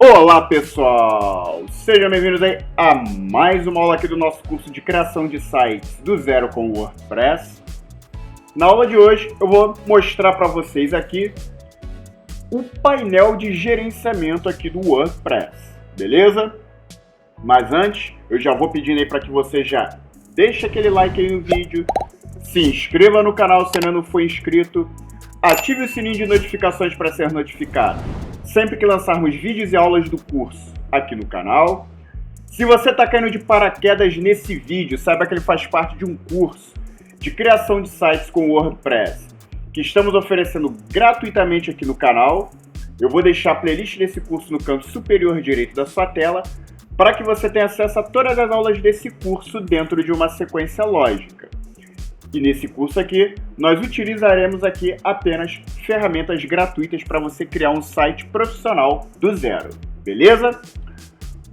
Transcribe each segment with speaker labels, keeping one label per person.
Speaker 1: Olá pessoal, sejam bem-vindos aí a mais uma aula aqui do nosso curso de criação de sites do zero com o WordPress. Na aula de hoje eu vou mostrar para vocês aqui o painel de gerenciamento aqui do WordPress, beleza? Mas antes, eu já vou pedindo aí para que você já deixe aquele like aí no vídeo, se inscreva no canal se ainda não for inscrito, ative o sininho de notificações para ser notificado sempre que lançarmos vídeos e aulas do curso aqui no canal. Se você está caindo de paraquedas nesse vídeo, saiba que ele faz parte de um curso de criação de sites com WordPress que estamos oferecendo gratuitamente aqui no canal. Eu vou deixar a playlist desse curso no canto superior direito da sua tela para que você tenha acesso a todas as aulas desse curso dentro de uma sequência lógica. E nesse curso aqui, nós utilizaremos aqui apenas ferramentas gratuitas para você criar um site profissional do zero, beleza?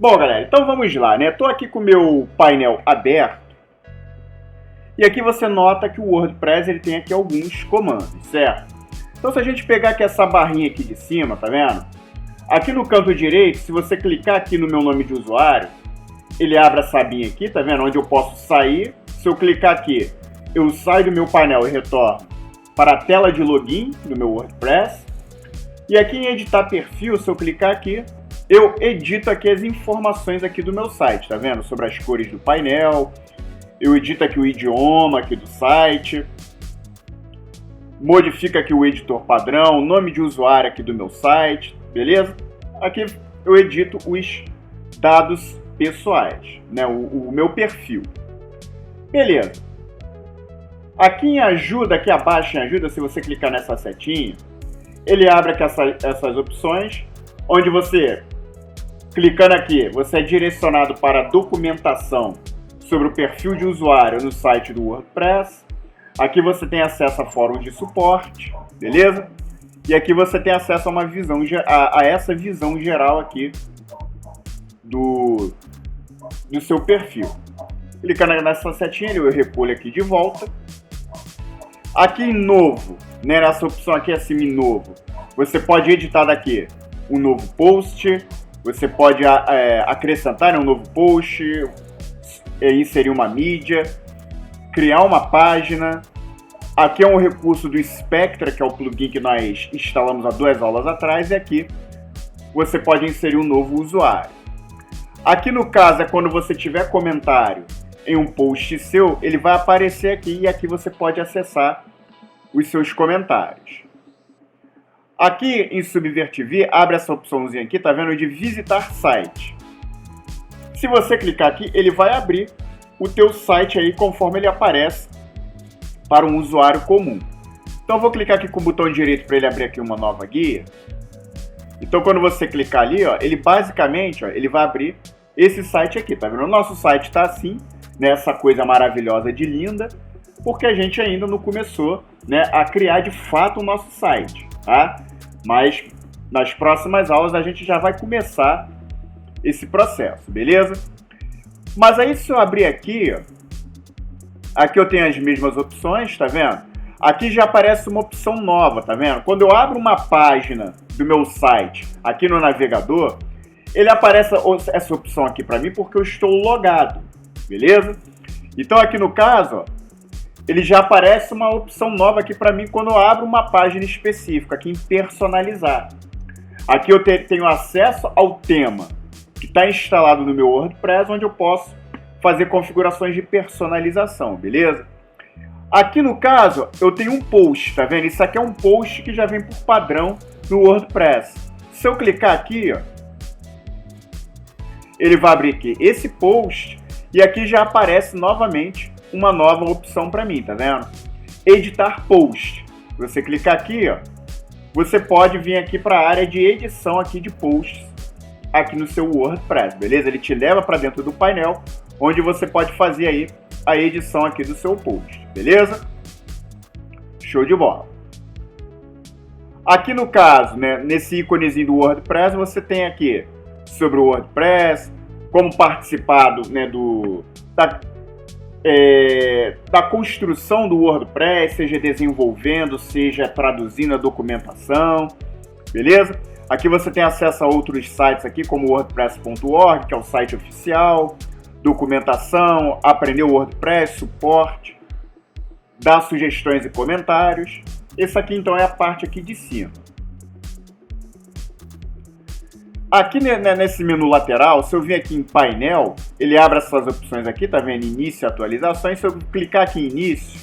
Speaker 1: Bom, galera, então vamos lá, né? Estou aqui com o meu painel aberto e aqui você nota que o WordPress ele tem aqui alguns comandos, certo? Então se a gente pegar aqui essa barrinha aqui de cima, tá vendo? Aqui no canto direito, se você clicar aqui no meu nome de usuário, ele abre essa abinha aqui, tá vendo? Onde eu posso sair. Se eu clicar aqui, eu saio do meu painel e retorno para a tela de login do meu WordPress. E aqui em editar perfil, se eu clicar aqui, eu edito aqui as informações aqui do meu site, tá vendo? Sobre as cores do painel, eu edito aqui o idioma aqui do site, modifico aqui o editor padrão, o nome de usuário aqui do meu site, beleza? Aqui eu edito os dados pessoais, né? O meu perfil. Beleza. Aqui em ajuda, aqui abaixo em ajuda, se você clicar nessa setinha, ele abre aqui essas opções, onde você, clicando aqui, você é direcionado para a documentação sobre o perfil de usuário no site do WordPress. Aqui você tem acesso a fórum de suporte, beleza? E aqui você tem acesso a uma visão, a essa visão geral aqui do seu perfil. Clicando nessa setinha, eu recolho aqui de volta. Aqui em novo, né, nessa opção aqui acima em novo, você pode editar daqui um novo post, você pode acrescentar um novo post, inserir uma mídia, criar uma página. Aqui é um recurso do Spectra, que é o plugin que nós instalamos há 2 aulas atrás, e aqui você pode inserir um novo usuário. Aqui no caso é quando você tiver comentário em um post seu, ele vai aparecer aqui e aqui você pode acessar os seus comentários. Aqui em Subvertive, abre essa opçãozinha aqui, tá vendo, de visitar site. Se você clicar aqui, ele vai abrir o teu site aí conforme ele aparece para um usuário comum. Então eu vou clicar aqui com o botão direito para ele abrir aqui uma nova guia. Então quando você clicar ali, ó, ele basicamente, ó, ele vai abrir esse site aqui, tá vendo? O nosso site está assim, nessa coisa maravilhosa de linda, porque a gente ainda não começou, né, a criar de fato o nosso site, tá? Mas nas próximas aulas a gente já vai começar esse processo, beleza? Mas aí se eu abrir aqui, ó, aqui eu tenho as mesmas opções, tá vendo? Aqui já aparece uma opção nova, tá vendo? Quando eu abro uma página do meu site aqui no navegador, ele aparece essa opção aqui para mim porque eu estou logado, beleza? Então aqui no caso, ó, ele já aparece uma opção nova aqui para mim quando eu abro uma página específica, aqui em personalizar. Aqui eu tenho acesso ao tema que está instalado no meu WordPress, onde eu posso fazer configurações de personalização, beleza? Aqui no caso, eu tenho um post, tá vendo? Isso aqui é um post que já vem por padrão no WordPress. Se eu clicar aqui, ó, ele vai abrir aqui esse post e aqui já aparece novamente uma nova opção para mim, tá vendo? Editar post. Você clicar aqui, ó, você pode vir aqui para a área de edição aqui de posts aqui no seu WordPress, beleza? Ele te leva para dentro do painel, onde você pode fazer aí a edição aqui do seu post, beleza? Show de bola. Aqui no caso, né, nesse íconezinho do WordPress, você tem aqui sobre o WordPress, como participar né, da construção do WordPress, seja desenvolvendo, seja traduzindo a documentação, beleza? Aqui você tem acesso a outros sites aqui, como wordpress.org, que é o site oficial, documentação, aprender o WordPress, suporte, dar sugestões e comentários. Esse aqui então é a parte aqui de cima. Aqui nesse menu lateral, se eu vir aqui em painel, ele abre essas opções aqui, tá vendo? Início e atualizações. Se eu clicar aqui em início,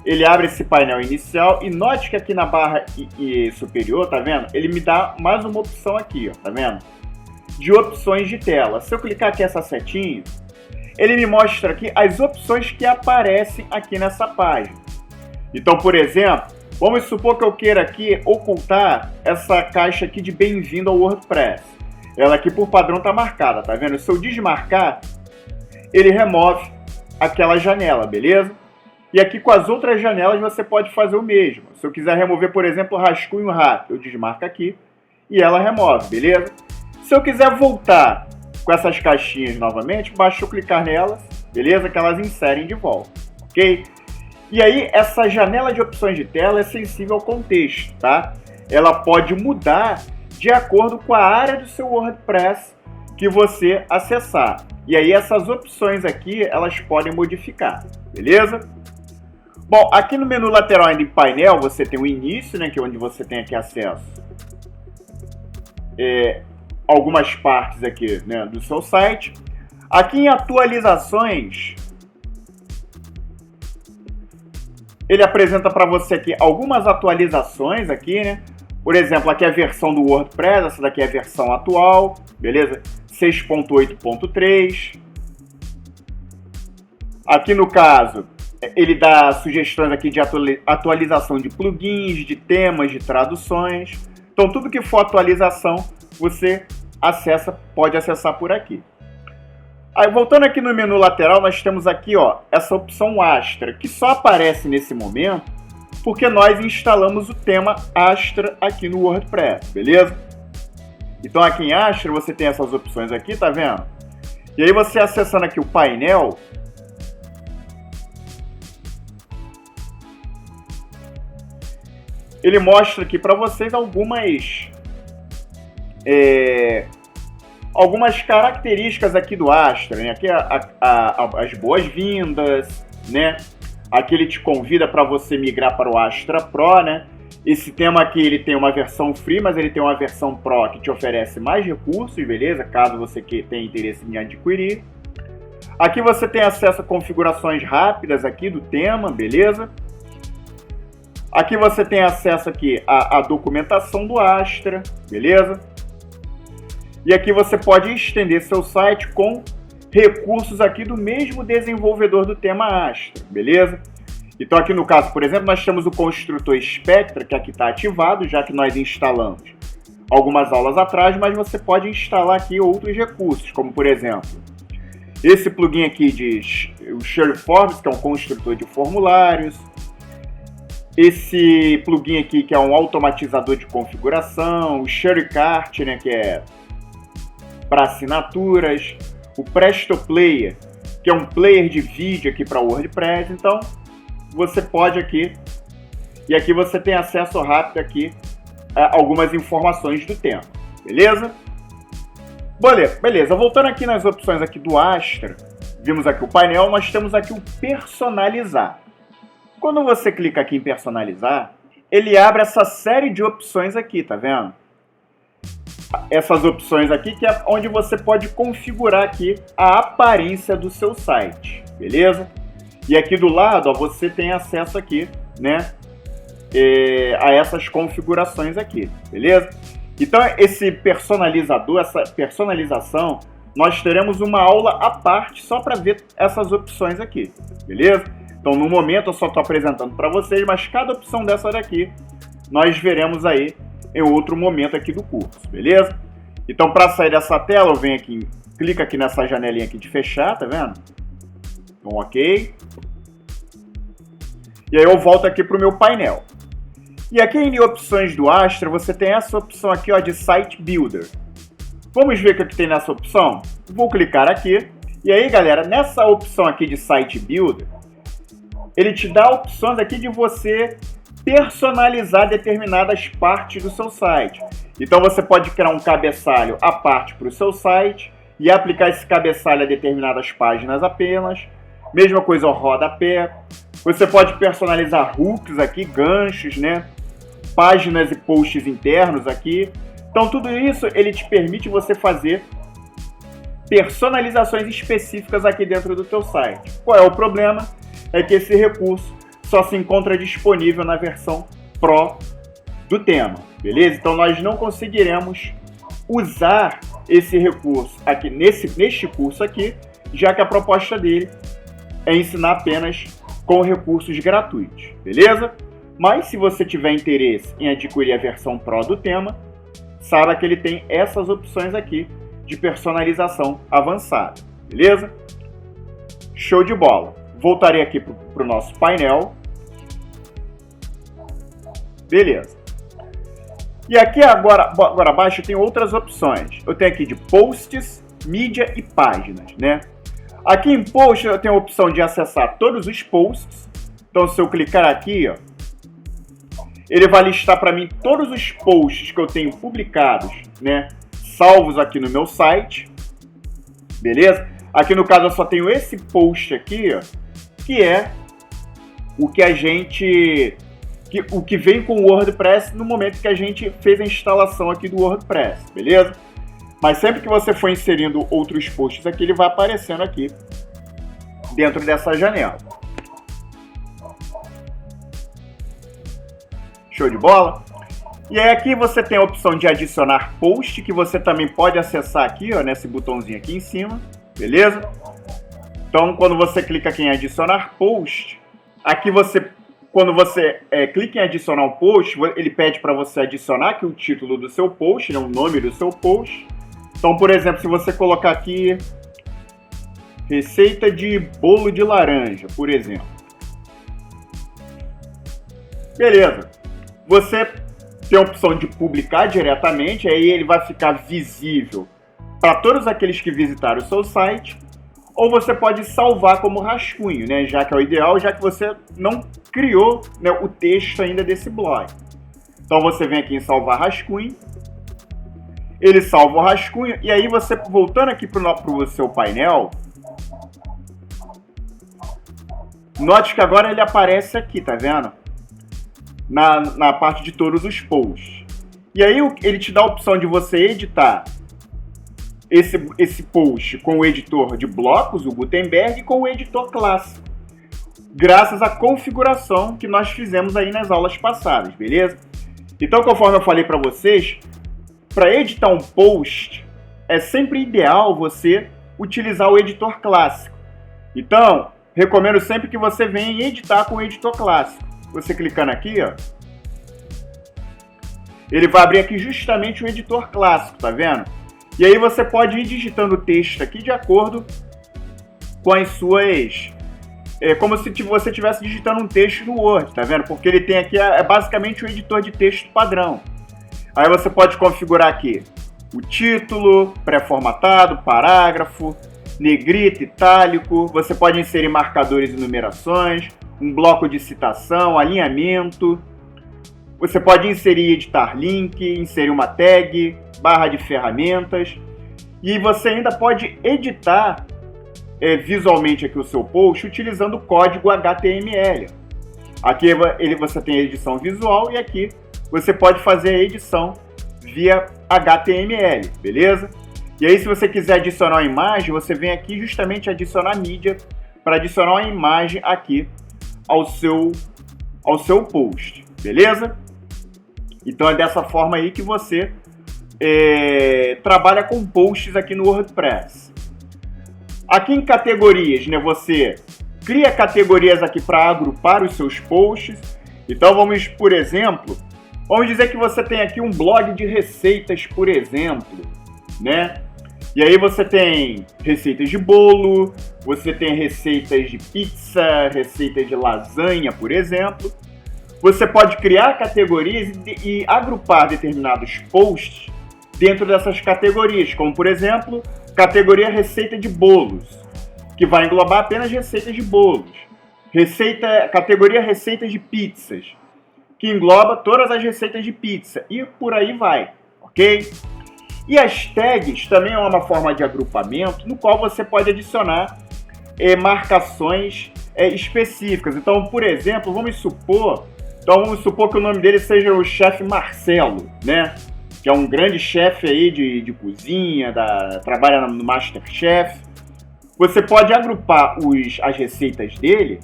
Speaker 1: ele abre esse painel inicial e note que aqui na barra superior, tá vendo? Ele me dá mais uma opção aqui, ó, tá vendo? De opções de tela. Se eu clicar aqui essa setinha, ele me mostra aqui as opções que aparecem aqui nessa página. Então, por exemplo, vamos supor que eu queira aqui ocultar essa caixa aqui de bem-vindo ao WordPress. Ela aqui por padrão está marcada, tá vendo? Se eu desmarcar, ele remove aquela janela, beleza? E aqui com as outras janelas você pode fazer o mesmo. Se eu quiser remover, por exemplo, o rascunho rápido, eu desmarco aqui e ela remove, beleza? Se eu quiser voltar com essas caixinhas novamente, basta eu clicar nelas, beleza? Que elas inserem de volta, ok? E aí, essa janela de opções de tela é sensível ao contexto, tá? Ela pode mudar de acordo com a área do seu WordPress que você acessar. E aí, essas opções aqui, elas podem modificar, beleza? Bom, aqui no menu lateral ainda em painel, você tem o início, né? Que é onde você tem aqui acesso algumas partes aqui, né, do seu site. Aqui em atualizações, ele apresenta para você aqui algumas atualizações aqui, né? Por exemplo, aqui é a versão do WordPress, essa daqui é a versão atual, beleza? 6.8.3. Aqui no caso, ele dá sugestões aqui de atualização de plugins, de temas, de traduções. Então, tudo que for atualização, você pode acessar por aqui. Aí, voltando aqui no menu lateral, nós temos aqui, ó, essa opção Astra, que só aparece nesse momento porque nós instalamos o tema Astra aqui no WordPress, beleza? Então aqui em Astra você tem essas opções aqui, tá vendo? E aí você acessando aqui o painel, ele mostra aqui para vocês algumas características aqui do Astra, né? Aqui as boas-vindas, né? Aqui ele te convida para você migrar para o Astra Pro, né? Esse tema aqui ele tem uma versão free, mas ele tem uma versão Pro que te oferece mais recursos, beleza? Caso você tenha interesse em adquirir. Aqui você tem acesso a configurações rápidas aqui do tema, beleza? Aqui você tem acesso aqui à documentação do Astra, beleza? E aqui você pode estender seu site com recursos aqui do mesmo desenvolvedor do tema Astra, beleza? Então aqui no caso, por exemplo, nós temos o construtor Spectra, que aqui está ativado, já que nós instalamos algumas aulas atrás, mas você pode instalar aqui outros recursos, como por exemplo, esse plugin aqui de o ShareForms, que é um construtor de formulários, esse plugin aqui que é um automatizador de configuração, o ShareCart, né, que é para assinaturas, o Presto Player, que é um player de vídeo aqui para WordPress. Então, você pode aqui, e aqui você tem acesso rápido aqui a algumas informações do tema, beleza? Beleza, voltando aqui nas opções aqui do Astra, vimos aqui o painel, nós temos aqui o personalizar. Quando você clica aqui em personalizar, ele abre essa série de opções aqui, tá vendo? Essas opções aqui que é onde você pode configurar aqui a aparência do seu site, beleza? E aqui do lado, ó, você tem acesso aqui, né, a essas configurações aqui, beleza? Então esse personalizador, essa personalização, nós teremos uma aula à parte só para ver essas opções aqui, beleza? Então no momento eu só estou apresentando para vocês, mas cada opção dessa daqui nós veremos aí em outro momento aqui do curso, beleza? Então, para sair dessa tela, eu venho aqui, clica aqui nessa janelinha aqui de fechar, tá vendo? Então, ok. E aí eu volto aqui para o meu painel. E aqui em opções do Astra, você tem essa opção aqui, ó, de Site Builder. Vamos ver o que tem nessa opção? Vou clicar aqui. E aí, galera, nessa opção aqui de Site Builder, ele te dá opções aqui de você personalizar determinadas partes do seu site. Então você pode criar um cabeçalho à parte para o seu site e aplicar esse cabeçalho a determinadas páginas apenas. Mesma coisa ao rodapé. Você pode personalizar hooks aqui, ganchos, né? Páginas e posts internos aqui. Então tudo isso ele te permite você fazer personalizações específicas aqui dentro do teu site. Qual é o problema? É que esse recurso só se encontra disponível na versão Pro do tema, beleza? Então nós não conseguiremos usar esse recurso aqui neste curso aqui, já que a proposta dele é ensinar apenas com recursos gratuitos, beleza? Mas se você tiver interesse em adquirir a versão Pro do tema, saiba que ele tem essas opções aqui de personalização avançada, beleza? Show de bola! Voltarei aqui para o nosso painel. Beleza. E aqui agora abaixo tem outras opções. Eu tenho aqui de posts, mídia e páginas, né? Aqui em post eu tenho a opção de acessar todos os posts. Então se eu clicar aqui, ó, ele vai listar para mim todos os posts que eu tenho publicados, né? Salvos aqui no meu site. Beleza? Aqui no caso eu só tenho esse post aqui, ó, que é o que a gente... o que vem com o WordPress no momento que a gente fez a instalação aqui do WordPress, beleza? Mas sempre que você for inserindo outros posts aqui, ele vai aparecendo aqui dentro dessa janela. Show de bola? E aí aqui você tem a opção de adicionar post, que você também pode acessar aqui, ó, nesse botãozinho aqui em cima, beleza? Então, quando você clica aqui em adicionar post, aqui quando você clica em adicionar um post, ele pede para você adicionar aqui o título do seu post, né, o nome do seu post. Então, por exemplo, se você colocar aqui receita de bolo de laranja, por exemplo. Beleza. Você tem a opção de publicar diretamente, aí ele vai ficar visível para todos aqueles que visitaram o seu site. Ou você pode salvar como rascunho, né? Já que é o ideal, já que você não criou, né, o texto ainda desse blog. Então você vem aqui em salvar rascunho, ele salva o rascunho, e aí você, voltando aqui para o seu painel, note que agora ele aparece aqui, tá vendo? Na parte de todos os posts. E aí ele te dá a opção de você editar esse post com o editor de blocos, o Gutenberg, e com o editor clássico, graças à configuração que nós fizemos aí nas aulas passadas, beleza? Então, conforme eu falei para vocês, para editar um post, é sempre ideal você utilizar o editor clássico. Então, recomendo sempre que você venha editar com o editor clássico. Você clicando aqui, ó, ele vai abrir aqui justamente o editor clássico, tá vendo? E aí você pode ir digitando o texto aqui de acordo com as suas... como se você estivesse digitando um texto no Word, tá vendo? Porque ele tem aqui, basicamente o editor de texto padrão. Aí você pode configurar aqui o título, pré-formatado, parágrafo, negrito, itálico. Você pode inserir marcadores e numerações, um bloco de citação, alinhamento. Você pode inserir e editar link, inserir uma tag, barra de ferramentas. E você ainda pode editar visualmente aqui o seu post utilizando o código HTML. Aqui você tem a edição visual e aqui você pode fazer a edição via HTML, beleza? E aí se você quiser adicionar uma imagem, você vem aqui justamente adicionar mídia para adicionar uma imagem aqui ao seu post, beleza? Então é dessa forma aí que você trabalha com posts aqui no WordPress. Aqui em categorias, né, você cria categorias aqui para agrupar os seus posts. Então vamos, por exemplo, vamos dizer que você tem aqui um blog de receitas, por exemplo, né? E aí você tem receitas de bolo, você tem receitas de pizza, receitas de lasanha, por exemplo. Você pode criar categorias e agrupar determinados posts dentro dessas categorias, como por exemplo, categoria receita de bolos, que vai englobar apenas receitas de bolos. Categoria receitas de pizzas. que engloba todas as receitas de pizza e por aí vai, ok? E as tags também é uma forma de agrupamento no qual você pode adicionar marcações específicas. Então, por exemplo, vamos supor que o nome dele seja o chefe Marcelo, né? Que é um grande chefe aí de cozinha, trabalha no MasterChef. Você pode agrupar as receitas dele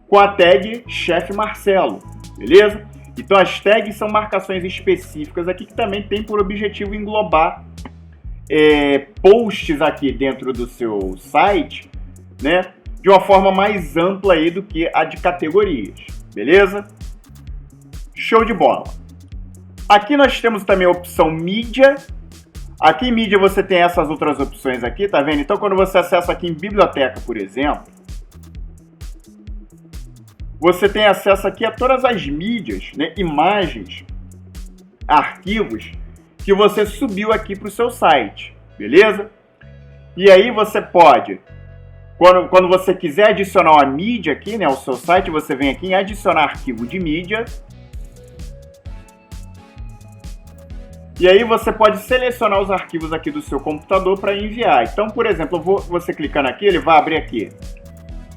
Speaker 1: com a tag chefe Marcelo, beleza? Então as tags são marcações específicas aqui que também tem por objetivo englobar posts aqui dentro do seu site, né? De uma forma mais ampla aí do que a de categorias, beleza? Show de bola! Aqui nós temos também a opção mídia. Aqui em mídia você tem essas outras opções aqui, tá vendo? Então quando você acessa aqui em biblioteca, por exemplo, você tem acesso aqui a todas as mídias, né, imagens, arquivos que você subiu aqui para o seu site, beleza? E aí você pode, quando você quiser adicionar uma mídia aqui, né, ao seu site, você vem aqui em adicionar arquivo de mídia. E aí você pode selecionar os arquivos aqui do seu computador para enviar. Então, por exemplo, você clicando aqui, ele vai abrir aqui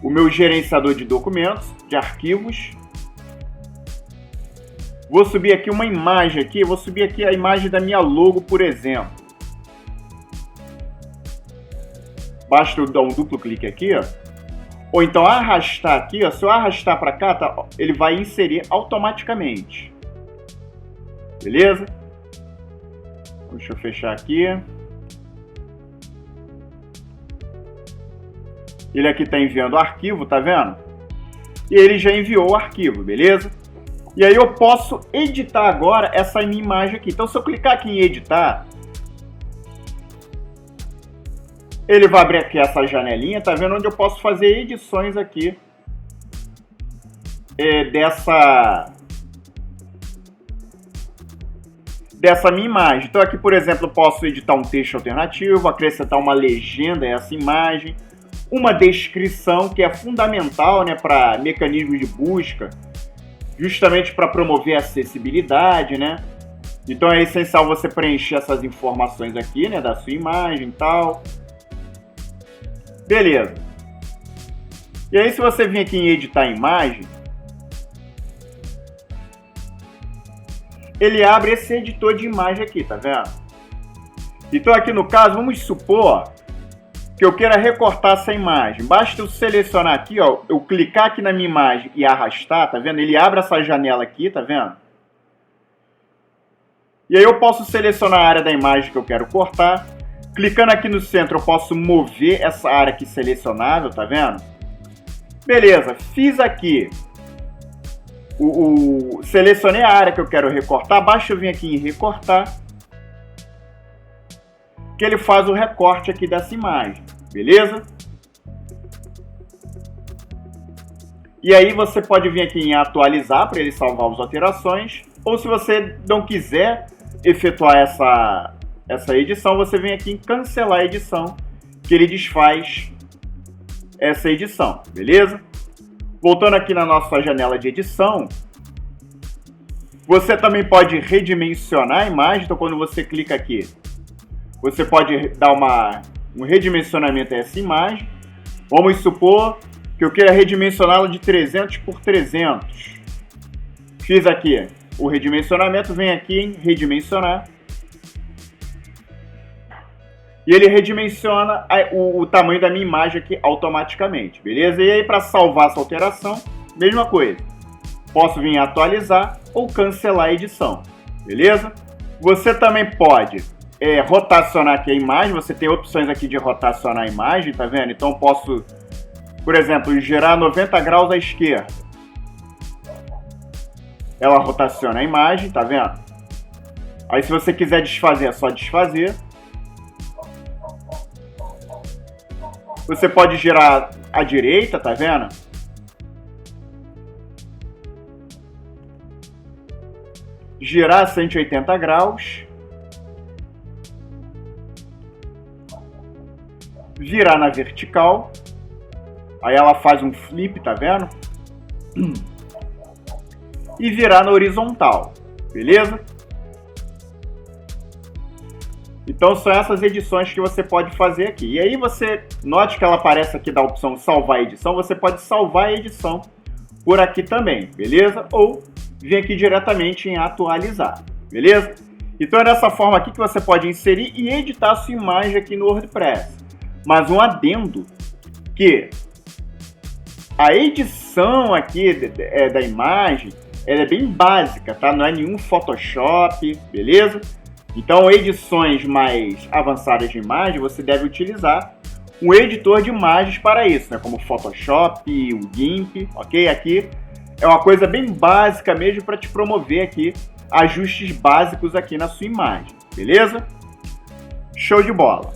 Speaker 1: o meu gerenciador de documentos, de arquivos. Vou subir aqui uma imagem aqui, vou subir aqui a imagem da minha logo, por exemplo. Basta eu dar um duplo clique aqui, ó. Ou então arrastar aqui, ó. Se eu arrastar para cá, tá, ele vai inserir automaticamente. Beleza? Deixa eu fechar aqui. Ele aqui está enviando o arquivo, tá vendo? E ele já enviou o arquivo, beleza? E aí eu posso editar agora essa minha imagem aqui. Então se eu clicar aqui em editar, ele vai abrir aqui essa janelinha, tá vendo? Onde eu posso fazer edições aqui dessa minha imagem. Então aqui, por exemplo, eu posso editar um texto alternativo, acrescentar uma legenda a essa imagem, uma descrição que é fundamental, né, para mecanismos de busca, justamente para promover a acessibilidade, né? Então é essencial você preencher essas informações aqui, né, da sua imagem e tal. Beleza. E aí se você vir aqui em editar a imagem, ele abre esse editor de imagem aqui, tá vendo? Então aqui no caso, vamos supor que eu queira recortar essa imagem. Basta eu selecionar aqui, ó, eu clicar aqui na minha imagem e arrastar, tá vendo? Ele abre essa janela aqui, tá vendo? E aí eu posso selecionar a área da imagem que eu quero cortar. Clicando aqui no centro, eu posso mover essa área aqui selecionável, tá vendo? Beleza, fiz aqui. Selecionei a área que eu quero recortar. Basta eu vir aqui em recortar, que ele faz o recorte aqui dessa imagem, beleza? E aí você pode vir aqui em atualizar para ele salvar as alterações, ou se você não quiser efetuar essa edição, você vem aqui em cancelar a edição, que ele desfaz essa edição, beleza? Voltando aqui na nossa janela de edição, você também pode redimensionar a imagem. Então quando você clica aqui, você pode dar um redimensionamento a essa imagem. Vamos supor que eu queira redimensioná-la de 300 por 300. Fiz aqui o redimensionamento, vem aqui em redimensionar. E ele redimensiona o tamanho da minha imagem aqui automaticamente, beleza? E aí para salvar essa alteração, mesma coisa. Posso vir atualizar ou cancelar a edição, beleza? Você também pode rotacionar aqui a imagem. Você tem opções aqui de rotacionar a imagem, tá vendo? Então eu posso, por exemplo, girar 90 graus à esquerda. Ela rotaciona a imagem, tá vendo? Aí se você quiser desfazer, é só desfazer. Você pode girar à direita, tá vendo? Girar 180 graus. Virar na vertical. Aí ela faz um flip, tá vendo? e virar na horizontal, beleza? Então são essas edições que você pode fazer aqui. E aí você, note que ela aparece aqui da opção salvar edição, você pode salvar a edição por aqui também, beleza? Ou vir aqui diretamente em atualizar, beleza? Então é dessa forma aqui que você pode inserir e editar a sua imagem aqui no WordPress. Mas um adendo, que a edição aqui da imagem, ela é bem básica, tá? Não é nenhum Photoshop, beleza? Então, edições mais avançadas de imagem, você deve utilizar um editor de imagens para isso, né? Como Photoshop, o GIMP, ok? Aqui é uma coisa bem básica mesmo para te promover aqui ajustes básicos aqui na sua imagem, beleza? Show de bola!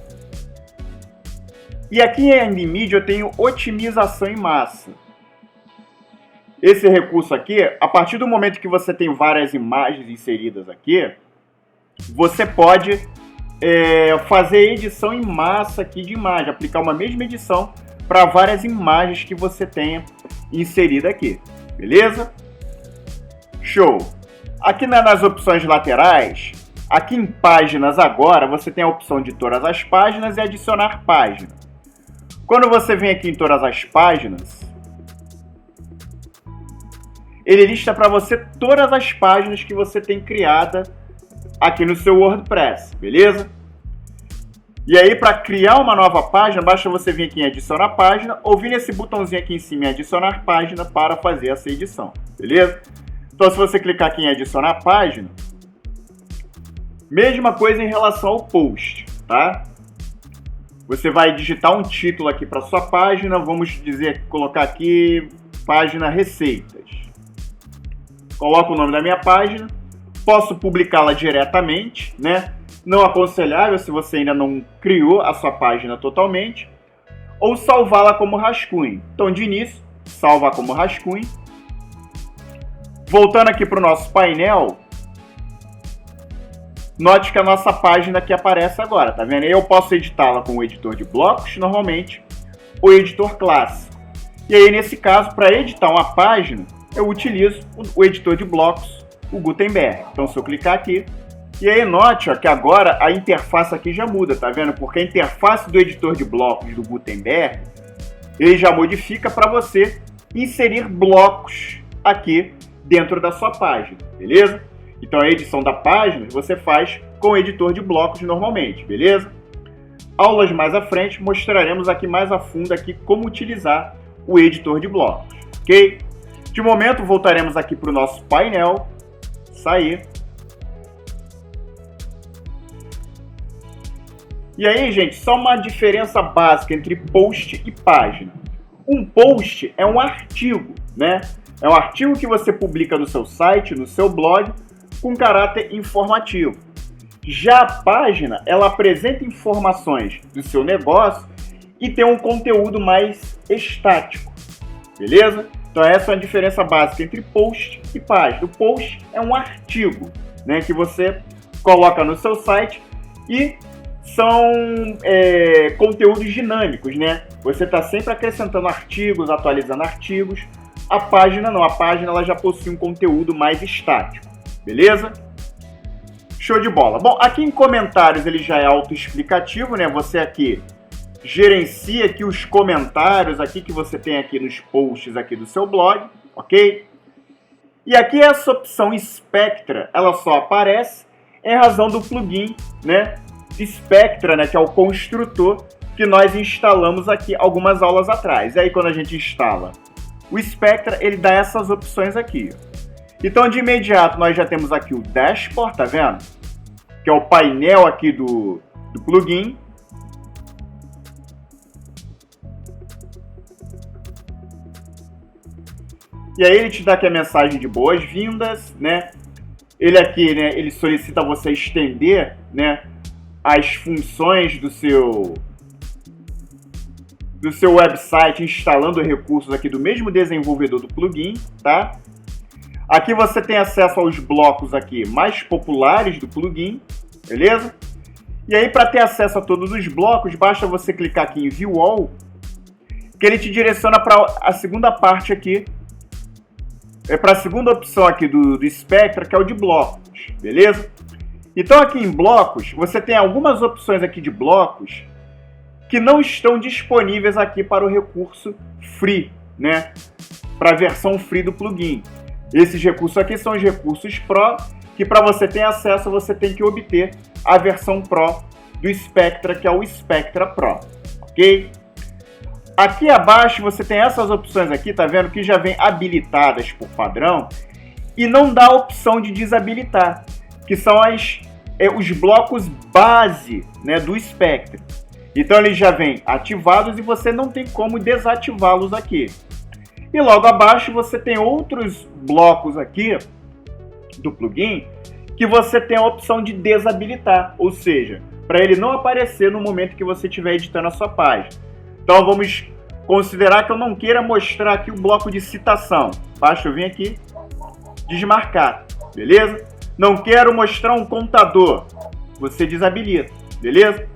Speaker 1: E aqui em Media eu tenho otimização em massa. Esse recurso aqui, a partir do momento que você tem várias imagens inseridas aqui, você pode fazer edição em massa aqui de imagem, aplicar uma mesma edição para várias imagens que você tenha inserida aqui, beleza? Show! Aqui nas opções laterais, aqui em páginas agora, você tem a opção de todas as páginas e adicionar página. Quando você vem aqui em todas as páginas, ele lista para você todas as páginas que você tem criada aqui no seu WordPress, beleza? E aí, para criar uma nova página, basta você vir aqui em adicionar página ou vir nesse botãozinho aqui em cima em adicionar página para fazer essa edição, beleza? Então, se você clicar aqui em adicionar página, mesma coisa em relação ao post, tá? Você vai digitar um título aqui para sua página, vamos dizer, colocar aqui página receitas. Coloco o nome da minha página. Posso publicá-la diretamente, né? Não aconselhável se você ainda não criou a sua página totalmente. Ou salvá-la como rascunho. Então, de início, salva como rascunho. Voltando aqui para o nosso painel, note que a nossa página aqui aparece agora, tá vendo? Eu posso editá-la com o editor de blocos, normalmente, ou editor clássico. E aí, nesse caso, para editar uma página, eu utilizo o editor de blocos, o Gutenberg. Então, se eu clicar aqui, e aí note ó, que agora a interface aqui já muda, tá vendo? Porque a interface do editor de blocos do Gutenberg, ele já modifica para você inserir blocos aqui dentro da sua página, beleza? Então, a edição da página você faz com o editor de blocos normalmente, beleza? Aulas mais à frente, mostraremos aqui mais a fundo aqui como utilizar o editor de blocos, ok? De momento, voltaremos aqui para o nosso painel, sair. E aí, gente, só uma diferença básica entre post e página. Um post é um artigo, né? É um artigo que você publica no seu site, no seu blog, com caráter informativo. Já a página, ela apresenta informações do seu negócio e tem um conteúdo mais estático, beleza? Então essa é a diferença básica entre post e página. O post é um artigo, né, que você coloca no seu site e são conteúdos dinâmicos, né? Você está sempre acrescentando artigos, atualizando artigos. A página não, a página ela já possui um conteúdo mais estático, beleza? Show de bola. Bom, aqui em comentários ele já é autoexplicativo, né? Você aqui gerencia aqui os comentários aqui que você tem aqui nos posts aqui do seu blog, ok? E aqui essa opção Spectra, ela só aparece em razão do plugin, né? Spectra, né? Que é o construtor que nós instalamos aqui algumas aulas atrás. E aí quando a gente instala o Spectra, ele dá essas opções aqui. Então de imediato nós já temos aqui o Dashboard, tá vendo? Que é o painel aqui do plugin. E aí ele te dá aqui a mensagem de boas-vindas, né? Ele aqui, né, ele solicita você estender, né, as funções do seu website instalando recursos aqui do mesmo desenvolvedor do plugin, tá? Aqui você tem acesso aos blocos aqui mais populares do plugin, beleza? E aí para ter acesso a todos os blocos, basta você clicar aqui em View All, que ele te direciona para a segunda parte aqui para a segunda opção aqui do Spectra, que é o de blocos, beleza? Então aqui em blocos, você tem algumas opções aqui de blocos que não estão disponíveis aqui para o recurso free, né? Para a versão free do plugin. Esses recursos aqui são os recursos Pro, que para você ter acesso, você tem que obter a versão Pro do Spectra, que é o Spectra Pro, ok? Aqui abaixo você tem essas opções aqui, tá vendo? Que já vem habilitadas por padrão e não dá a opção de desabilitar, que são os blocos base, né, do Spectra. Então eles já vêm ativados e você não tem como desativá-los aqui. E logo abaixo você tem outros blocos aqui do plugin que você tem a opção de desabilitar, ou seja, para ele não aparecer no momento que você estiver editando a sua página. Então vamos considerar que eu não queira mostrar aqui o bloco de citação. Basta eu vir aqui, desmarcar, beleza? Não quero mostrar um contador, você desabilita, beleza?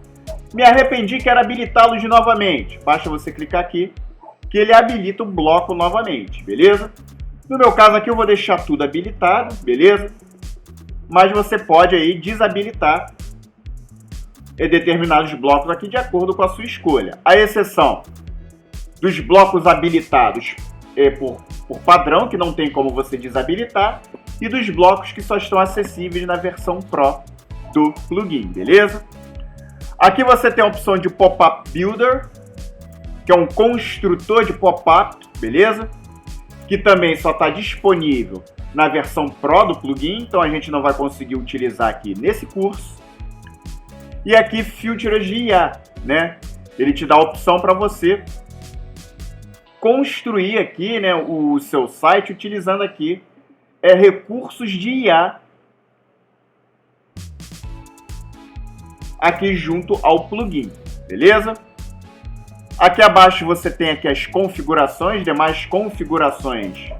Speaker 1: Me arrependi, quero habilitá-los novamente. Basta você clicar aqui, que ele habilita o bloco novamente, beleza? No meu caso aqui eu vou deixar tudo habilitado, beleza? Mas você pode aí desabilitar determinados blocos aqui de acordo com a sua escolha. A exceção dos blocos habilitados por padrão, que não tem como você desabilitar, e dos blocos que só estão acessíveis na versão Pro do plugin, beleza? Aqui você tem a opção de Pop-up Builder, que é um construtor de pop-up, beleza? Que também só está disponível na versão Pro do plugin, então a gente não vai conseguir utilizar aqui nesse curso. E aqui Features de IA, né? Ele te dá a opção para você construir aqui, né, o seu site utilizando aqui recursos de IA aqui junto ao plugin, beleza? Aqui abaixo você tem aqui as configurações, demais configurações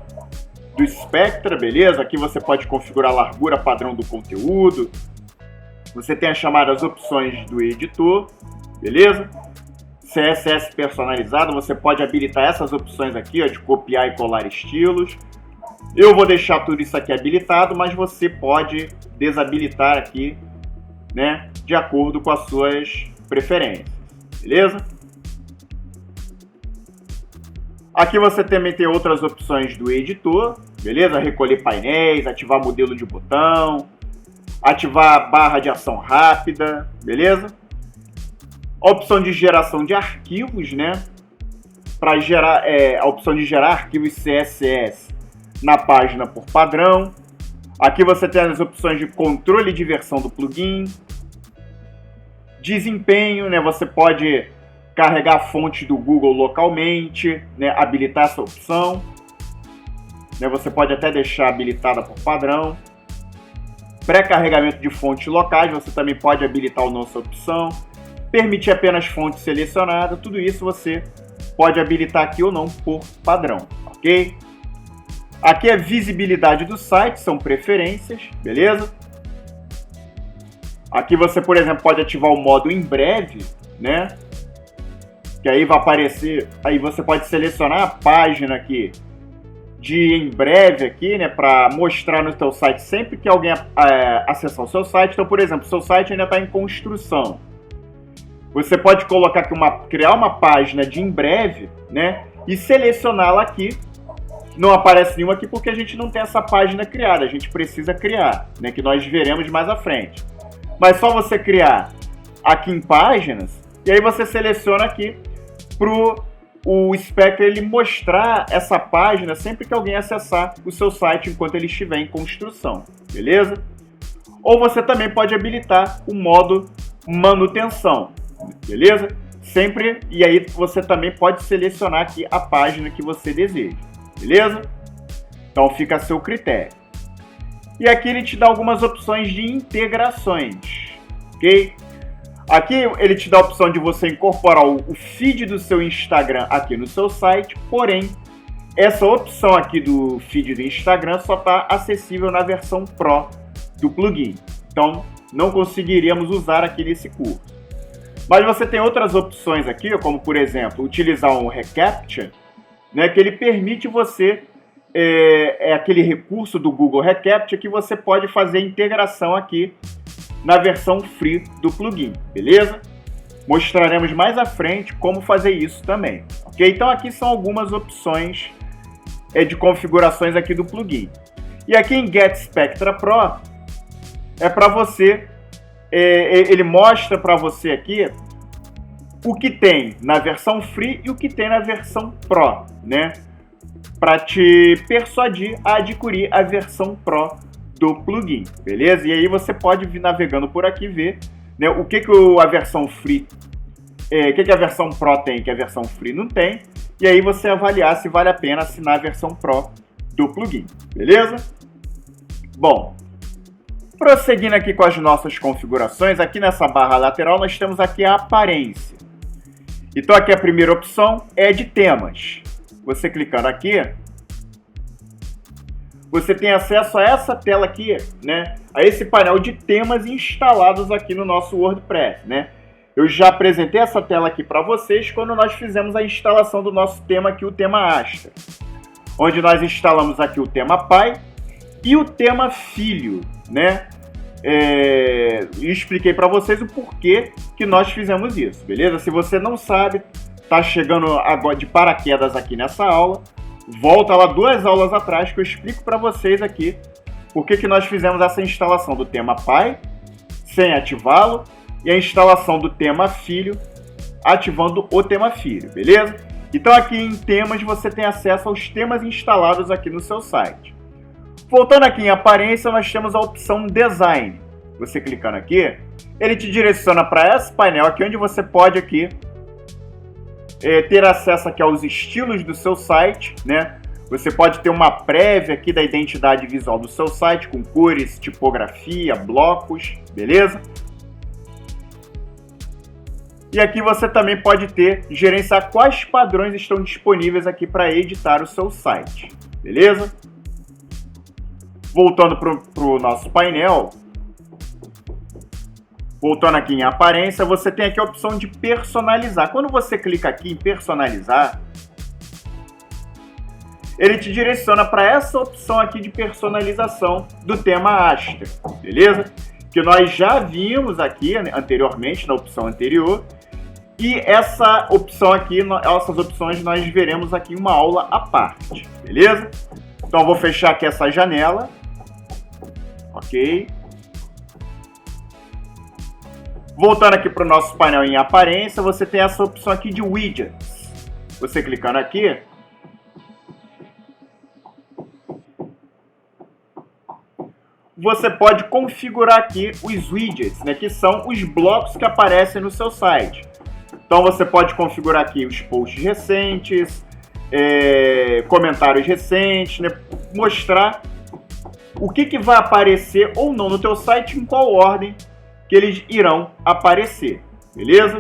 Speaker 1: do Spectra, beleza? Aqui você pode configurar a largura padrão do conteúdo. Você tem as chamadas opções do editor, beleza? CSS personalizado, você pode habilitar essas opções aqui, ó, de copiar e colar estilos. Eu vou deixar tudo isso aqui habilitado, mas você pode desabilitar aqui, né, de acordo com as suas preferências, beleza? Aqui você também tem outras opções do editor, beleza? Recolher painéis, ativar modelo de botão, ativar a barra de ação rápida, beleza? A opção de geração de arquivos, né? Para gerar a opção de gerar arquivos CSS na página por padrão. Aqui você tem as opções de controle de versão do plugin, desempenho, né? Você pode carregar fontes do Google localmente, né? Habilitar essa opção, né? Você pode até deixar habilitada por padrão. Pré-carregamento de fontes locais, você também pode habilitar ou não essa opção. Permitir apenas fontes selecionadas, tudo isso você pode habilitar aqui ou não por padrão, ok? Aqui é visibilidade do site, são preferências, beleza? Aqui você, por exemplo, pode ativar o modo em breve, né? Que aí vai aparecer, aí você pode selecionar a página aqui de em breve aqui, né, para mostrar no seu site sempre que alguém acessar o seu site. Então, por exemplo, o seu site ainda está em construção. Você pode colocar aqui criar uma página de em breve, né, e selecioná-la aqui. Não aparece nenhuma aqui porque a gente não tem essa página criada, a gente precisa criar, né, que nós veremos mais à frente. Mas só você criar aqui em páginas, e aí você seleciona aqui para o Spectra ele mostrar essa página sempre que alguém acessar o seu site enquanto ele estiver em construção, beleza? Ou você também pode habilitar o modo manutenção, beleza? Sempre, e aí você também pode selecionar aqui a página que você deseja, beleza? Então fica a seu critério. E aqui ele te dá algumas opções de integrações, ok? Aqui ele te dá a opção de você incorporar o feed do seu Instagram aqui no seu site, porém, essa opção aqui do feed do Instagram só está acessível na versão Pro do plugin. Então, não conseguiríamos usar aqui nesse curso. Mas você tem outras opções aqui, como por exemplo, utilizar um reCAPTCHA, né, que ele permite você é aquele recurso do Google Recapt que você pode fazer integração aqui na versão free do plugin, beleza? Mostraremos mais à frente como fazer isso também, ok? Então aqui são algumas opções de configurações aqui do plugin. E aqui em Get Spectra Pro, é para você, ele mostra para você aqui o que tem na versão free e o que tem na versão Pro, né? Para te persuadir a adquirir a versão Pro do plugin, beleza? E aí você pode vir navegando por aqui e ver, né, o que a versão free, o que a versão Pro tem que a versão free não tem, e aí você avaliar se vale a pena assinar a versão Pro do plugin, beleza? Bom, prosseguindo aqui com as nossas configurações, aqui nessa barra lateral nós temos aqui a aparência. Então aqui a primeira opção é de temas. Você clicando aqui, você tem acesso a essa tela aqui, né? A esse painel de temas instalados aqui no nosso WordPress, né? Eu já apresentei essa tela aqui para vocês quando nós fizemos a instalação do nosso tema aqui, o tema Astra, onde nós instalamos aqui o tema pai e o tema filho, né? E expliquei para vocês o porquê que nós fizemos isso, beleza? Se você não sabe, tá chegando agora de paraquedas aqui nessa aula, volta lá 2 aulas atrás que eu explico para vocês aqui por que nós fizemos essa instalação do tema pai sem ativá-lo e a instalação do tema filho ativando o tema filho, beleza? Então aqui em temas você tem acesso aos temas instalados aqui no seu site. Voltando aqui em aparência, nós temos a opção design. Você clicando aqui, ele te direciona para esse painel aqui onde você pode aqui ter acesso aqui aos estilos do seu site, né? Você pode ter uma prévia aqui da identidade visual do seu site com cores, tipografia, blocos, beleza? E aqui você também pode gerenciar quais padrões estão disponíveis aqui para editar o seu site, beleza? Voltando para o nosso painel, voltando aqui em aparência, você tem aqui a opção de personalizar. Quando você clica aqui em personalizar, ele te direciona para essa opção aqui de personalização do tema Astra, beleza? Que nós já vimos aqui anteriormente, na opção anterior, e essa opção aqui, essas opções nós veremos aqui em uma aula à parte, beleza? Então eu vou fechar aqui essa janela, ok? Voltando aqui para o nosso painel em aparência, você tem essa opção aqui de widgets. Você clicando aqui, você pode configurar aqui os widgets, né, que são os blocos que aparecem no seu site. Então você pode configurar aqui os posts recentes, comentários recentes, né, mostrar o que vai aparecer ou não no teu site, em qual ordem que eles irão aparecer, beleza?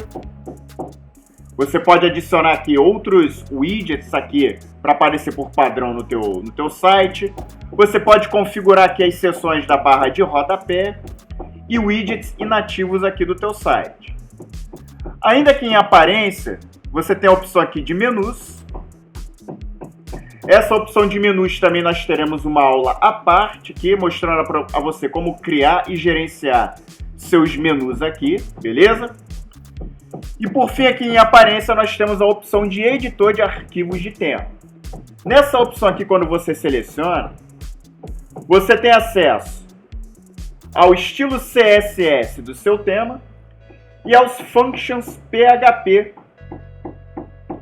Speaker 1: Você pode adicionar aqui outros widgets aqui para aparecer por padrão no teu site. Você pode configurar aqui as seções da barra de rodapé e widgets inativos aqui do teu site. Ainda aqui em aparência, você tem a opção aqui de menus. Essa opção de menus também nós teremos uma aula à parte aqui, mostrando a você como criar e gerenciar seus menus aqui, beleza? E por fim, aqui em aparência, nós temos a opção de editor de arquivos de tema. Nessa opção aqui, quando você seleciona, você tem acesso ao estilo CSS do seu tema e aos functions PHP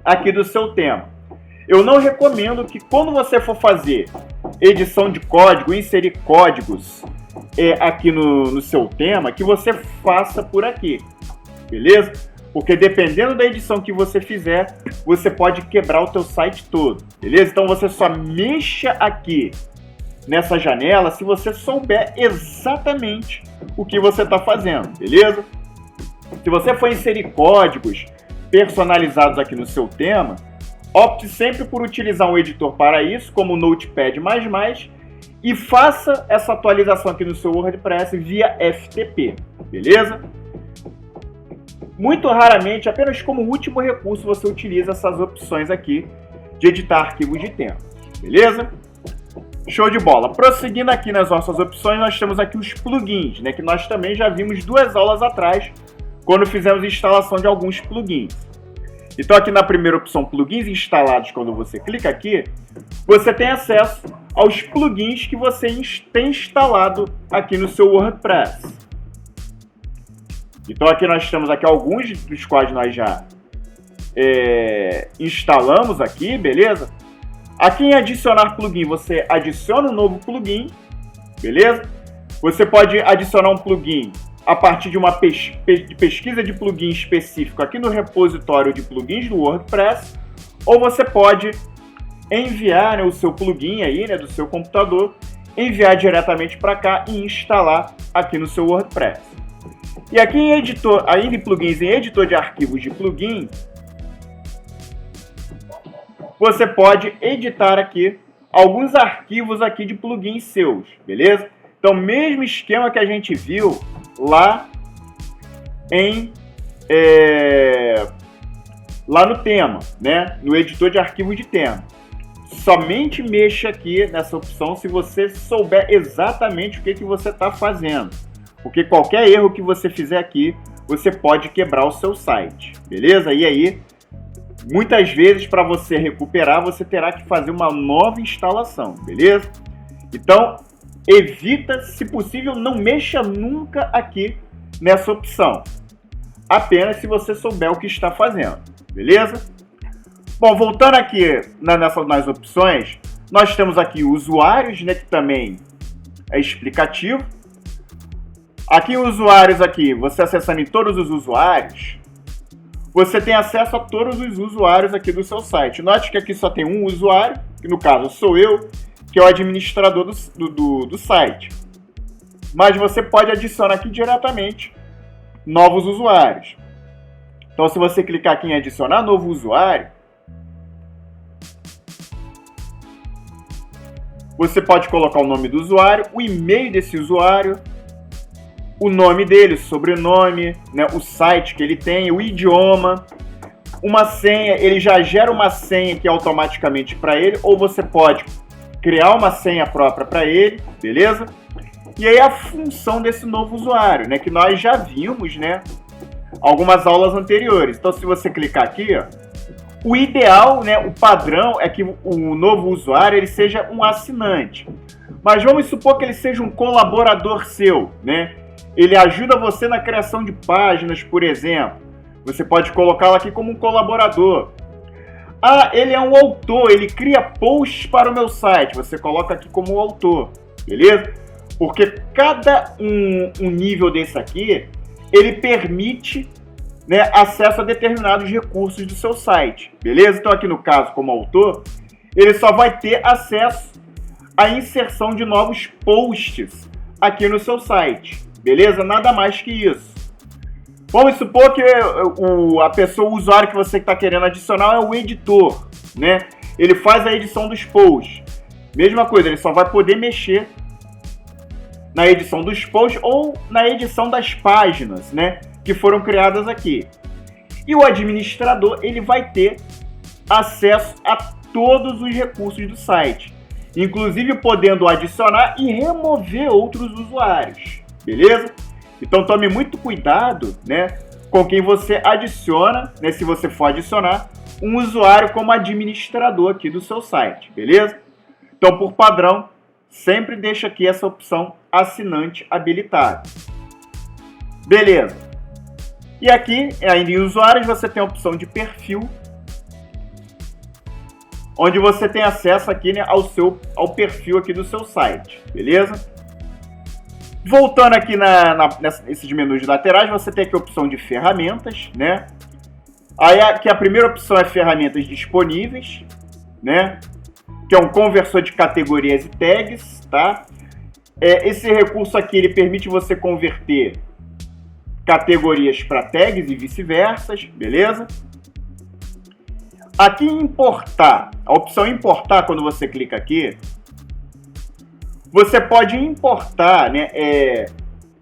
Speaker 1: aqui do seu tema. Eu não recomendo que quando você for fazer edição de código, inserir códigos aqui no seu tema, que você faça por aqui, beleza? Porque dependendo da edição que você fizer, você pode quebrar o teu site todo, beleza? Então você só mexa aqui nessa janela se você souber exatamente o que você está fazendo, beleza? Se você for inserir códigos personalizados aqui no seu tema, opte sempre por utilizar um editor para isso, como o Notepad++, e faça essa atualização aqui no seu WordPress via FTP, beleza? Muito raramente, apenas como último recurso, você utiliza essas opções aqui de editar arquivos de tema, beleza? Show de bola. Prosseguindo aqui nas nossas opções, nós temos aqui os plugins, né, que nós também já vimos 2 aulas atrás, quando fizemos instalação de alguns plugins. Então aqui na primeira opção, plugins instalados, quando você clica aqui, você tem acesso aos plugins que você tem instalado aqui no seu WordPress. Então aqui nós temos aqui alguns dos quais nós já instalamos aqui, beleza? Aqui em adicionar plugin, você adiciona um novo plugin, beleza? Você pode adicionar um plugin a partir de uma pesquisa de plugin específico aqui no repositório de plugins do WordPress, ou você pode enviar, né, o seu plugin aí, né, do seu computador, enviar diretamente para cá e instalar aqui no seu WordPress. E aqui em editor, ainda em plugins, em editor de arquivos de plugin, você pode editar aqui alguns arquivos aqui de plugins seus, beleza? Então, mesmo esquema que a gente viu lá lá no tema, né? No editor de arquivos de tema. Somente mexa aqui nessa opção se você souber exatamente o que você está fazendo. Porque qualquer erro que você fizer aqui, você pode quebrar o seu site, beleza? E aí, muitas vezes, para você recuperar, você terá que fazer uma nova instalação, beleza? Então, evita, se possível, não mexa nunca aqui nessa opção. Apenas se você souber o que está fazendo, beleza? Bom, voltando aqui nas opções, nós temos aqui usuários, né, que também é explicativo. Aqui, usuários, aqui, você acessando em todos os usuários, você tem acesso a todos os usuários aqui do seu site. Note que aqui só tem um usuário, que no caso sou eu, que é o administrador do site. Mas você pode adicionar aqui diretamente novos usuários. Então, se você clicar aqui em adicionar novo usuário, você pode colocar o nome do usuário, o e-mail desse usuário, o nome dele, o sobrenome, né, o site que ele tem, o idioma, uma senha, ele já gera uma senha aqui automaticamente para ele, ou você pode criar uma senha própria para ele, beleza? E aí a função desse novo usuário, né, que nós já vimos, né, algumas aulas anteriores. Então, se você clicar aqui, ó, o ideal, né, o padrão é que o novo usuário ele seja um assinante. Mas vamos supor que ele seja um colaborador seu, né? Ele ajuda você na criação de páginas, por exemplo. Você pode colocá-lo aqui como um colaborador. Ah, ele é um autor, ele cria posts para o meu site. Você coloca aqui como autor, beleza? Porque cada um nível desse aqui, ele permite, né, acesso a determinados recursos do seu site, beleza? Então aqui no caso, como autor, ele só vai ter acesso à inserção de novos posts aqui no seu site, beleza? Nada mais que isso. Vamos supor que o usuário que você está querendo adicionar é o editor, né? Ele faz a edição dos posts. Mesma coisa, ele só vai poder mexer na edição dos posts ou na edição das páginas, né, que foram criadas aqui. E o administrador, ele vai ter acesso a todos os recursos do site, inclusive podendo adicionar e remover outros usuários, beleza? Então tome muito cuidado, né, com quem você adiciona, né, se você for adicionar um usuário como administrador aqui do seu site, beleza? Então, por padrão, sempre deixa aqui essa opção assinante habilitada. Beleza. E aqui, ainda em usuários, você tem a opção de perfil, onde você tem acesso aqui, né, ao perfil aqui do seu site, beleza? Voltando aqui nesses menus laterais, você tem aqui a opção de ferramentas, né? Aí aqui a primeira opção é ferramentas disponíveis, né? Que é um conversor de categorias e tags, tá? Esse recurso aqui, ele permite você converter categorias para tags e vice-versa, beleza? Aqui em importar, a opção importar, quando você clica aqui, você pode importar, né,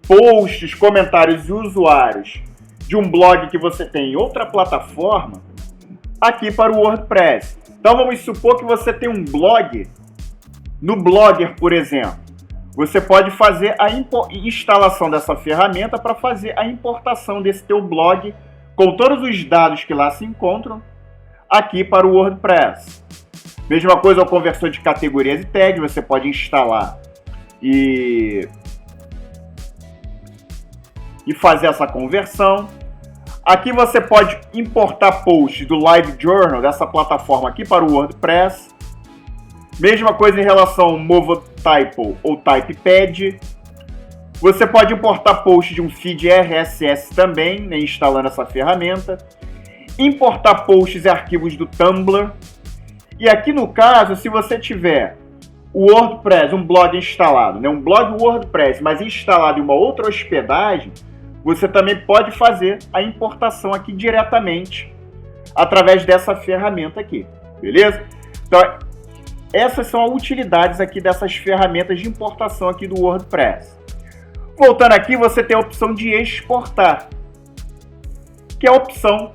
Speaker 1: posts, comentários e usuários de um blog que você tem em outra plataforma aqui para o WordPress. Então vamos supor que você tem um blog No Blogger, por exemplo, você pode fazer a instalação dessa ferramenta para fazer a importação desse teu blog com todos os dados que lá se encontram aqui para o WordPress. Mesma coisa, o conversor de categorias e tags, você pode instalar e fazer essa conversão. Aqui você pode importar posts do Live Journal, dessa plataforma aqui, para o WordPress. Mesma coisa em relação ao MovaTypo ou Typepad. Você pode importar posts de um feed RSS também, né, instalando essa ferramenta. Importar posts e arquivos do Tumblr. E aqui no caso, se você tiver o WordPress, um blog instalado, né, um blog WordPress, mas instalado em uma outra hospedagem, você também pode fazer a importação aqui diretamente através dessa ferramenta aqui, beleza? Então, essas são as utilidades aqui dessas ferramentas de importação aqui do WordPress. Voltando aqui, você tem a opção de exportar, que é a opção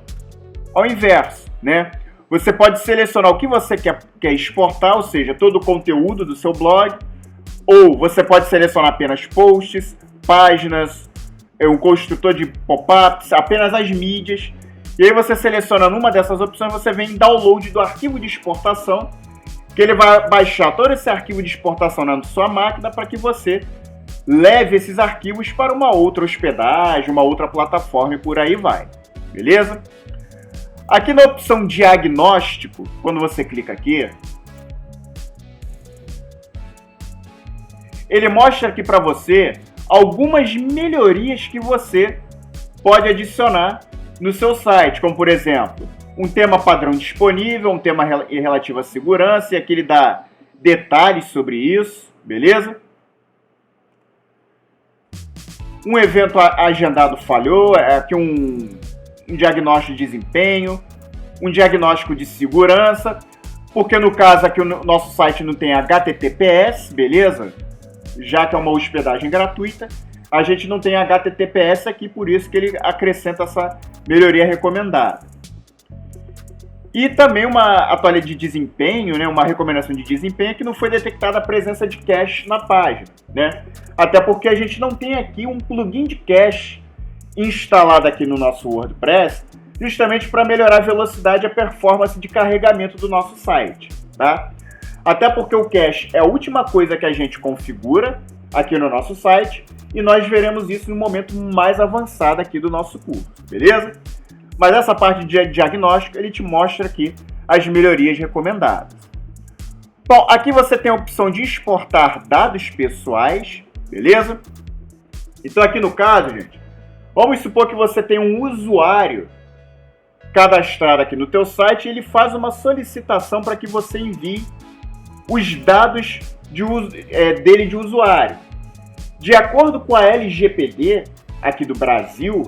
Speaker 1: ao inverso, né? Você pode selecionar o que você quer exportar, ou seja, todo o conteúdo do seu blog, ou você pode selecionar apenas posts, páginas, um construtor de pop-ups, apenas as mídias. E aí você seleciona numa dessas opções, você vem em download do arquivo de exportação, que ele vai baixar todo esse arquivo de exportação na sua máquina para que você leve esses arquivos para uma outra hospedagem, uma outra plataforma e por aí vai, beleza? Aqui na opção diagnóstico, quando você clica aqui, ele mostra aqui para você algumas melhorias que você pode adicionar no seu site, como por exemplo, um tema padrão disponível, um tema relativo à segurança, e aqui ele dá detalhes sobre isso, beleza? Um evento agendado falhou, aqui um diagnóstico de desempenho, um diagnóstico de segurança, porque no caso aqui o nosso site não tem HTTPS, beleza? Já que é uma hospedagem gratuita, a gente não tem HTTPS aqui, por isso que ele acrescenta essa melhoria recomendada. E também uma atualização de desempenho, né, uma recomendação de desempenho que não foi detectada a presença de cache na página, né? Até porque a gente não tem aqui um plugin de cache instalado aqui no nosso WordPress, justamente para melhorar a velocidade e a performance de carregamento do nosso site, tá? Até porque o cache é a última coisa que a gente configura aqui no nosso site e nós veremos isso no momento mais avançado aqui do nosso curso, beleza? Mas essa parte de diagnóstico, ele te mostra aqui as melhorias recomendadas. Bom, aqui você tem a opção de exportar dados pessoais, beleza? Então aqui no caso, gente, vamos supor que você tem um usuário cadastrado aqui no teu site e ele faz uma solicitação para que você envie os dados dele de usuário. De acordo com a LGPD aqui do Brasil,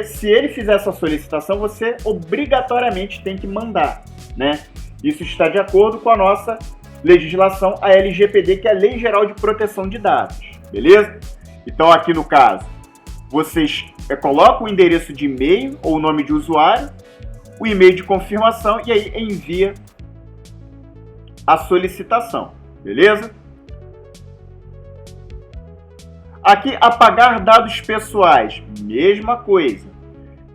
Speaker 1: se ele fizer essa solicitação, você obrigatoriamente tem que mandar, né? Isso está de acordo com a nossa legislação, a LGPD, que é a Lei Geral de Proteção de Dados, beleza? Então aqui no caso, vocês colocam o endereço de e-mail ou o nome de usuário, o e-mail de confirmação e aí envia a solicitação, beleza? Aqui, apagar dados pessoais, mesma coisa,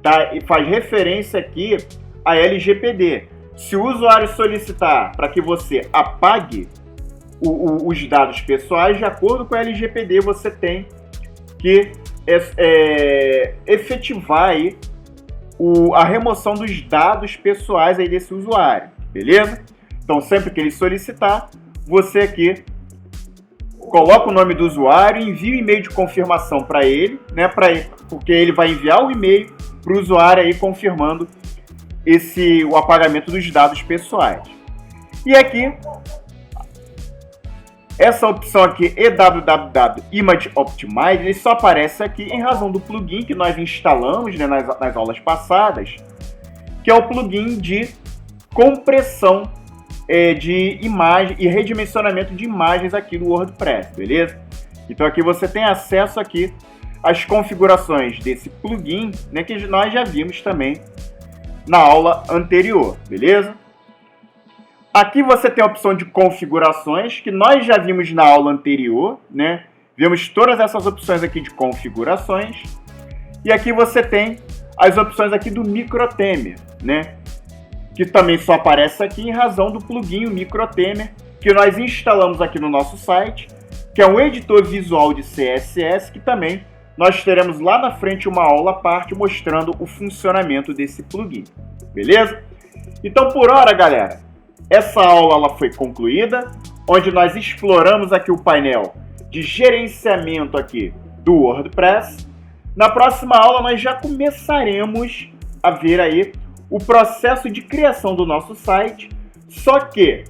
Speaker 1: tá? E faz referência aqui à LGPD. Se o usuário solicitar para que você apague os dados pessoais, de acordo com a LGPD, você tem que efetivar aí a remoção dos dados pessoais aí desse usuário, beleza? Então, sempre que ele solicitar, você aqui coloca o nome do usuário e envia o e-mail de confirmação para ele, né? Porque ele vai enviar o e-mail para o usuário aí confirmando o apagamento dos dados pessoais. E aqui, essa opção aqui, EWWW Image Optimize, ele só aparece aqui em razão do plugin que nós instalamos, né, nas aulas passadas, que é o plugin de compressão de imagem e redimensionamento de imagens aqui no WordPress, beleza? Então aqui você tem acesso aqui às configurações desse plugin, né, que nós já vimos também na aula anterior, beleza? Aqui você tem a opção de configurações, que nós já vimos na aula anterior, né? Vimos todas essas opções aqui de configurações. E aqui você tem as opções aqui do Microtemer, né? Que também só aparece aqui em razão do plugin Microtemer, que nós instalamos aqui no nosso site, que é um editor visual de CSS, que também nós teremos lá na frente uma aula à parte mostrando o funcionamento desse plugin, beleza? Então, por hora, galera, essa aula ela foi concluída, onde nós exploramos aqui o painel de gerenciamento aqui do WordPress. Na próxima aula nós já começaremos a ver aí o processo de criação do nosso site, só que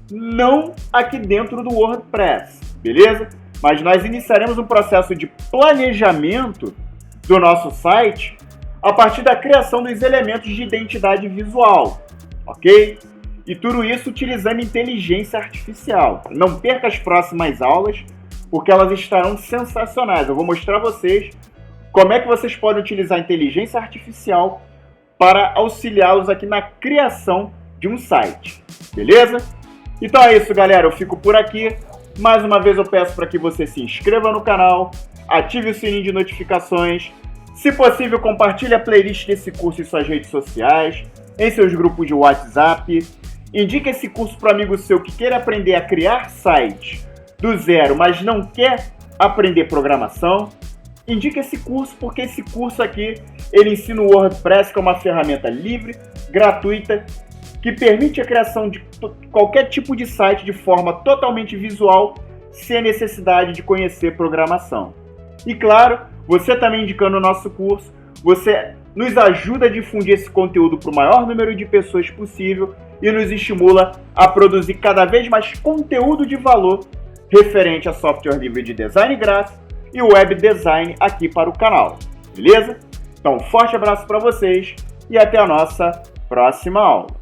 Speaker 1: não aqui dentro do WordPress, beleza? Mas nós iniciaremos um processo de planejamento do nosso site a partir da criação dos elementos de identidade visual, ok? E tudo isso utilizando inteligência artificial. Não perca as próximas aulas, porque elas estarão sensacionais. Eu vou mostrar a vocês como é que vocês podem utilizar a inteligência artificial para auxiliá-los aqui na criação de um site, beleza? Então é isso, galera. Eu fico por aqui. Mais uma vez eu peço para que você se inscreva no canal, ative o sininho de notificações. Se possível, compartilhe a playlist desse curso em suas redes sociais, em seus grupos de WhatsApp. Indique esse curso para um amigo seu que queira aprender a criar sites do zero, mas não quer aprender programação. Indique esse curso, porque esse curso aqui, ele ensina o WordPress, que é uma ferramenta livre, gratuita, que permite a criação de qualquer tipo de site de forma totalmente visual, sem necessidade de conhecer programação. E claro, você também indicando o nosso curso, você nos ajuda a difundir esse conteúdo para o maior número de pessoas possível e nos estimula a produzir cada vez mais conteúdo de valor referente a software livre de design gráfico e web design aqui para o canal, beleza? Então, um forte abraço para vocês e até a nossa próxima aula.